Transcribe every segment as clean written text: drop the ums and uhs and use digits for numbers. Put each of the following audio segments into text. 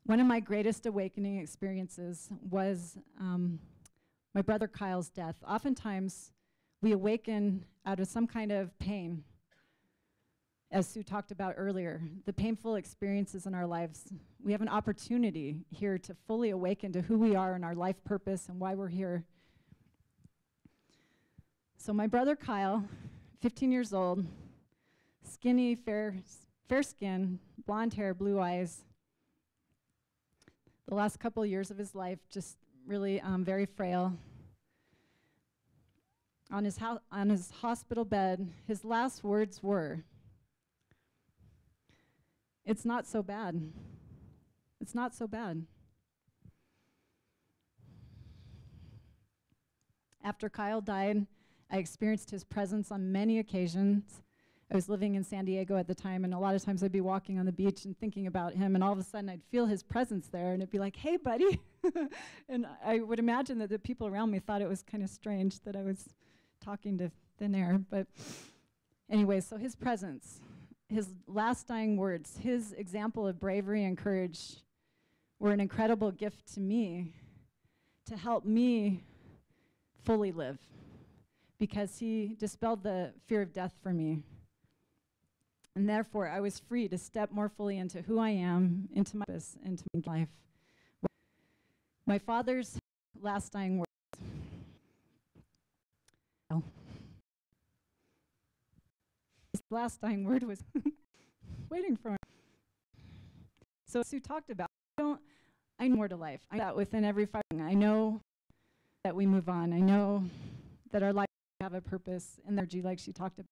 One of my greatest awakening experiences was my brother Kyle's death. Oftentimes, we awaken out of some kind of pain, as Sue talked about earlier, the painful experiences in our lives. We have an opportunity here to fully awaken to who we are and our life purpose and why we're here. So my brother Kyle, 15 years old, skinny, fair skin, blonde hair, blue eyes. The last couple of years of his life, just really very frail. On his hospital bed, his last words were, "It's not so bad. It's not so bad." After Kyle died, I experienced his presence on many occasions. I was living in San Diego at the time, and a lot of times I'd be walking on the beach and thinking about him, and all of a sudden I'd feel his presence there, and it'd be like, "Hey, buddy." And I would imagine that the people around me thought it was kind of strange that I was talking to thin air. But anyway, so his presence, his last dying words, his example of bravery and courage were an incredible gift to me to help me fully live, because he dispelled the fear of death for me. And therefore, I was free to step more fully into who I am, into my purpose, into my life. My father's last dying words. His last dying word was waiting for him. So Sue talked about, I know more to life. I know that within every fighting. I know that we move on. I know that our life have a purpose and energy, like she talked about.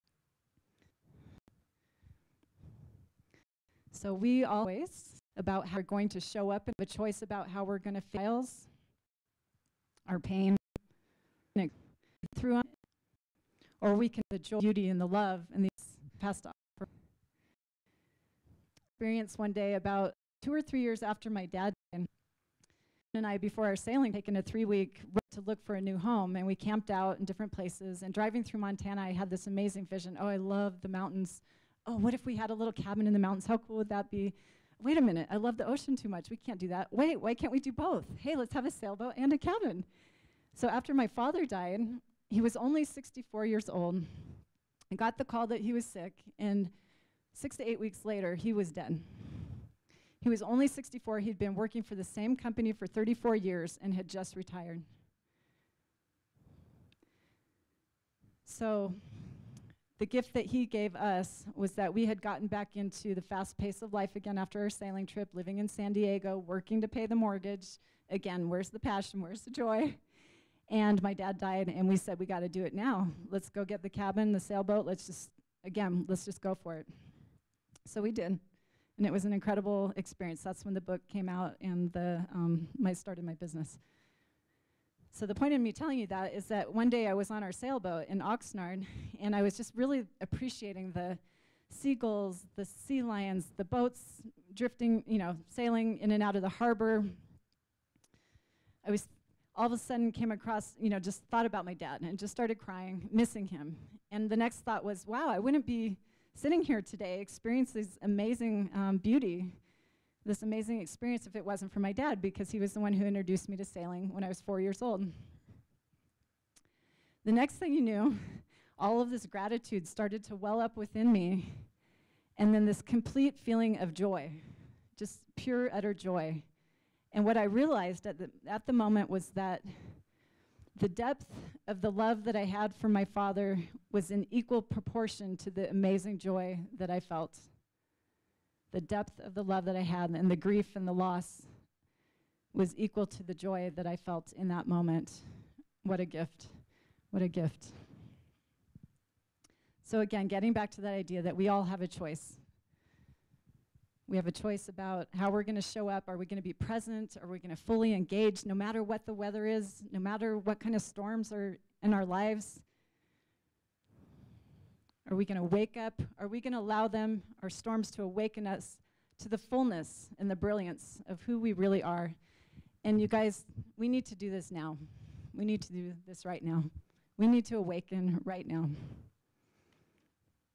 So we always about how we're going to show up and have a choice about how we're going to fail our pain through, or we can the joy, beauty, and the love and these past experience one day about 2 or 3 years after my dad died, and I, before our sailing, taken a 3-week road to look for a new home, and we camped out in different places. And driving through Montana, I had this amazing vision. Oh, I love the mountains. Oh, what if we had a little cabin in the mountains? How cool would that be? Wait a minute, I love the ocean too much. We can't do that. Wait, why can't we do both? Hey, let's have a sailboat and a cabin. So after my father died, he was only 64 years old. I got the call that he was sick, and 6 to 8 weeks later, he was dead. He was only 64. He'd been working for the same company for 34 years and had just retired. So the gift that he gave us was that we had gotten back into the fast pace of life again after our sailing trip, living in San Diego, working to pay the mortgage. Again, where's the passion? Where's the joy? And my dad died, and we said, we got to do it now. Let's go get the cabin, the sailboat. Let's just go for it. So we did. And it was an incredible experience. That's when the book came out and I started my business. So the point of me telling you that is that one day I was on our sailboat in Oxnard, and I was just really appreciating the seagulls, the sea lions, the boats drifting, sailing in and out of the harbor. I was all of a sudden came across, just thought about my dad and just started crying, missing him. And the next thought was, wow, I wouldn't be sitting here today, experiencing this amazing beauty, this amazing experience if it wasn't for my dad, because he was the one who introduced me to sailing when I was 4 years old. The next thing you knew, all of this gratitude started to well up within me, and then this complete feeling of joy, just pure, utter joy. And what I realized at the moment was that the depth of the love that I had for my father was in equal proportion to the amazing joy that I felt. The depth of the love that I had and the grief and the loss was equal to the joy that I felt in that moment. What a gift. What a gift. So again, getting back to that idea that we all have a choice. We have a choice about how we're going to show up. Are we going to be present? Are we going to fully engage no matter what the weather is, no matter what kind of storms are in our lives? Are we going to wake up? Are we going to allow them, our storms, to awaken us to the fullness and the brilliance of who we really are? And you guys, we need to do this now. We need to do this right now. We need to awaken right now.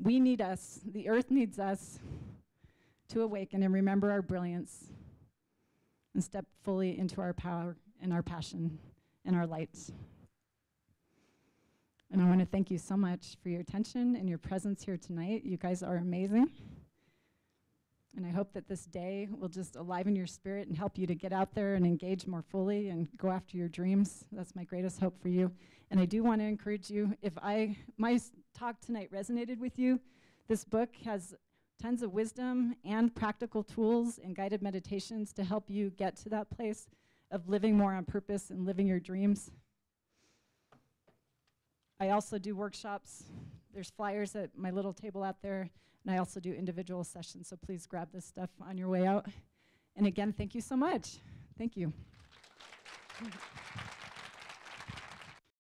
We need us. The earth needs us to awaken and remember our brilliance. and step fully into our power and our passion and our lights. And I want to thank you so much for your attention and your presence here tonight. You guys are amazing. And I hope that this day will just aliven your spirit and help you to get out there and engage more fully and go after your dreams. That's my greatest hope for you. And I do want to encourage you, if my talk tonight resonated with you, this book has tons of wisdom and practical tools and guided meditations to help you get to that place of living more on purpose and living your dreams. I also do workshops. There's flyers at my little table out there, and I also do individual sessions, so please grab this stuff on your way out. And again, thank you so much. Thank you.